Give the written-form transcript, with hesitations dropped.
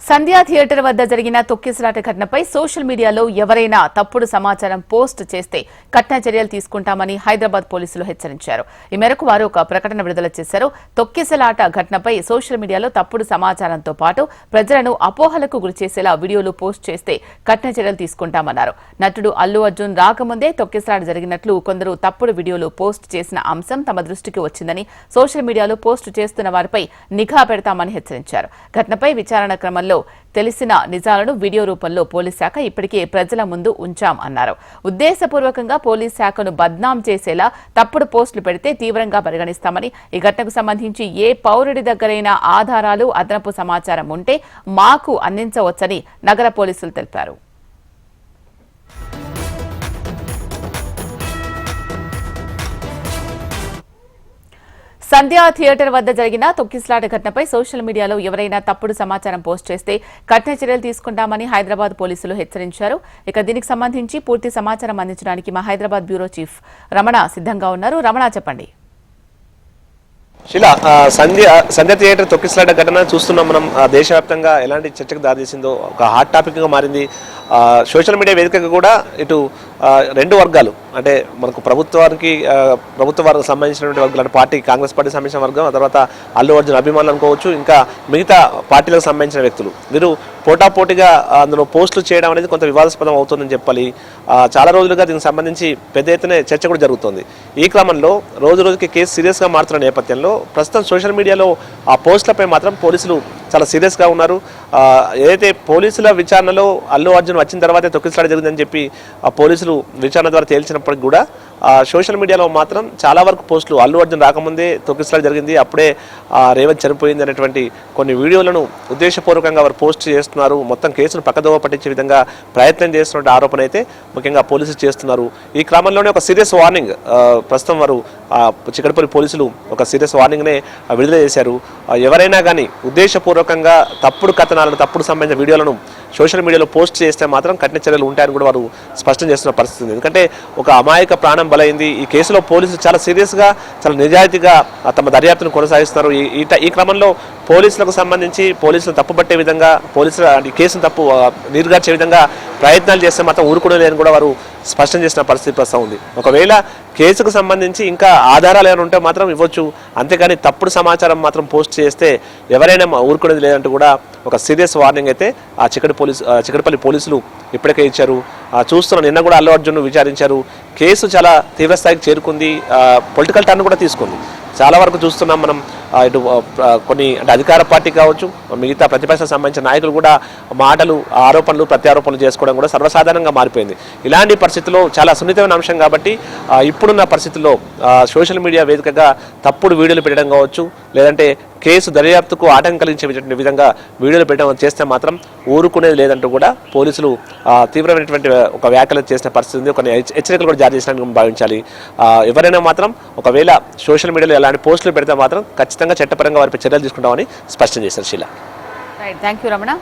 సంధ్యా theatre వద్ద జరిగిన తొక్కిసలాట ఘటనపై సోషల్ మీడియాలో ఎవరైనా తప్పుడు సమాచారం పోస్ట్ చేస్తే కఠిన చర్యలు తీసుకుంటామని హైదరాబాద్ పోలీసులు హెచ్చరించారు. ఈ మేరకు వారు ఒక ప్రకటన విడుదల చేశారు. తొక్కిసలాట ఘటనపై సోషల్ మీడియాలో తప్పుడు సమాచారంతో పాటు ప్రజలను అపోహలకు గురిచేసేలా వీడియోలు పోస్ట్ చేస్తే కఠిన చర్యలు తీసుకుంటామన్నారు. నటుడు అల్లు అర్జున్ రాకముందే తొక్కిసలాట జరిగినట్లు కొందరు తప్పుడు వీడియోలు పోస్ట్ చేసిన అంశం తమ దృష్టికి వచ్చిందని సోషల్ మీడియాలో పోస్ట్ చేస్తున్న వారిపై నిఘా పెడతామని హెచ్చరించారు. ఘటనపై విచారణ క్రమంలో తెలిసిన నిజాలను వీడియో రూపంలో పోలీస్ శాఖ ఇప్పటికే ప్రజల ముందు ఉంచాం అన్నారు. ఉద్దేశపూర్వకంగా పోలీస్ శాఖను బద్నాం చేసేలా తప్పుడు పోస్టులు పెడితే తీవ్రంగా పరిగణిస్తామని, ఈ ఘటనకు సంబంధించి ఏ పౌరుడి దగ్గరైనా ఆధారాలు, అదనపు సమాచారం ఉంటే మాకు అందించవచ్చని నగర పోలీసులు తెలిపారు. సంధ్యా థియేటర్ వద్ద జరిగిన తొక్కిసలాట ఘటనపై సోషల్ మీడియాలో ఎవరైనా తప్పుడు సమాచారం పోస్ట్ చేస్తే కఠిన చర్యలు తీసుకుంటామని హైదరాబాద్ పోలీసులు హెచ్చరించారు. ఇక దీనికి సంబంధించి పూర్తి సమాచారం అందించడానికి మా హైదరాబాద్ బ్యూరో చీఫ్ రమణ సిద్ధంగా ఉన్నారు. రమణ, చెప్పండి. శిలా, సంధ్య థియేటర్ తొక్కిసలాట ఘటన చూస్తున్నాం మనం. దేశవ్యాప్తంగా ఎలాంటి చర్చకు దారితీసిందో ఒక హాట్ టాపిక్గా మారింది. సోషల్ మీడియా వేదికగా కూడా ఇటు రెండు వర్గాలు, అంటే మనకు ప్రభుత్వ వర్గం సంబంధించినటువంటి వర్గాలు, అంటే పార్టీ కాంగ్రెస్ పార్టీకి సంబంధించిన వర్గం, ఆ తర్వాత అల్లు అర్జున్ అభిమానులు అనుకోవచ్చు, ఇంకా మిగతా పార్టీలకు సంబంధించిన వ్యక్తులు, వీరు పోటాపోటీగా అందులో పోస్టులు చేయడం అనేది కొంత వివాదాస్పదం అవుతుందని చెప్పాలి. చాలా రోజులుగా దీనికి సంబంధించి పెద్ద ఎత్తున చర్చ కూడా జరుగుతుంది. ఈ క్రమంలో రోజు రోజుకి కేసు సీరియస్గా మారుతున్న నేపథ్యంలో ప్రస్తుతం సోషల్ మీడియాలో ఆ పోస్టులపై మాత్రం పోలీసులు చాలా సీరియస్గా ఉన్నారు. ఏదైతే పోలీసుల విచారణలో అల్లు అర్జున్ వచ్చిన తర్వాతే తొక్కిసలాట జరిగిందని చెప్పి ఆ పోలీసులు విచారణ ద్వారా తేల్చినప్పటికీ కూడా సోషల్ మీడియాలో మాత్రం చాలా వరకు పోస్టులు అల్లు అర్జున్ రాకముందే తొక్కిసలాట జరిగింది, అప్పుడే రేవంత్ చనిపోయింది అనేటువంటి కొన్ని వీడియోలను ఉద్దేశపూర్వకంగా వారు పోస్ట్ చేస్తున్నారు. మొత్తం కేసును పక్కదోవ పట్టించే విధంగా ప్రయత్నం చేస్తున్న ఆరోపణ అయితే ముఖ్యంగా పోలీసులు చేస్తున్నారు. ఈ క్రమంలోనే ఒక సీరియస్ వార్నింగ్ ప్రస్తుతం వారు చిక్కడపల్లి పోలీసులు ఒక సీరియస్ వార్నింగ్నే విడుదల చేశారు. ఎవరైనా కానీ ఉద్దేశపూర్వకంగా తప్పుడు కథనాలను, తప్పుడు సంబంధించిన వీడియోలను సోషల్ మీడియాలో పోస్ట్ చేస్తే మాత్రం కఠిన చర్యలు ఉంటాయని కూడా వారు స్పష్టం చేస్తున్న పరిస్థితి ఉంది. ఎందుకంటే ఒక అమాయక ప్రాణం బలైంది. ఈ కేసులో పోలీసులు చాలా సీరియస్గా, చాలా నిజాయితీగా తమ దర్యాప్తును కొనసాగిస్తున్నారు. ఈ క్రమంలో పోలీసులకు సంబంధించి పోలీసులు తప్పుపట్టే విధంగా, పోలీసులు ఈ కేసును నీరుగార్చే విధంగా ప్రయత్నాలు చేస్తే మాత్రం ఊరుకోలేదని కూడా వారు స్పష్టం చేసిన పరిస్థితి ప్రస్తుతం ఉంది. ఒకవేళ కేసుకు సంబంధించి ఇంకా ఆధారాలు ఏమైనా ఉంటే మాత్రం ఇవ్వచ్చు, అంతేకాని తప్పుడు సమాచారం పోస్ట్ చేస్తే ఎవరైనా ఊరుకునేది లేదంటూ కూడా ఒక సీరియస్ వార్నింగ్ అయితే ఆ చిక్కడపల్లి పోలీసులు ఇప్పటికే ఇచ్చారు. నిన్న కూడా అల్లు అర్జున్ విచారించారు. కేసు చాలా తీవ్రస్థాయికి చేరుకుంది, పొలిటికల్ టర్న్ కూడా తీసుకుంది. చాలా వరకు చూస్తున్నాం మనం. ఇటు కొన్ని అంటే అధికార పార్టీ కావచ్చు, మిగతా ప్రతిపక్షాలకు సంబంధించిన నాయకులు కూడా మాటలు, ఆరోపణలు, ప్రత్యారోపణలు చేసుకోవడం కూడా సర్వసాధారణంగా మారిపోయింది. ఇలాంటి పరిస్థితుల్లో చాలా సున్నితమైన అంశం కాబట్టి ఇప్పుడున్న పరిస్థితుల్లో సోషల్ మీడియా వేదికగా తప్పుడు వీడియోలు పెట్టడం కావచ్చు, లేదంటే కేసు దర్యాప్తుకు ఆటంకం కలిగించే విధంగా వీడియోలు పెట్టడం చేస్తే మాత్రం ఊరుకునేది లేదంటూ కూడా పోలీసులు తీవ్రమైనటువంటి ఒక వ్యాఖ్యలు చేసిన పరిస్థితి ఉంది. కొన్ని హెచ్చరికలు కూడా జారీ చేసినట్టు భావించాలి. ఎవరైనా మాత్రం ఒకవేళ సోషల్ మీడియాలో ఎలాంటి పోస్టులు పెడితే మాత్రం ఖచ్చితంగా చట్టపరంగా వారిపై చర్యలు తీసుకుంటామని స్పష్టం చేశారు. Sheela, thank you Ramana.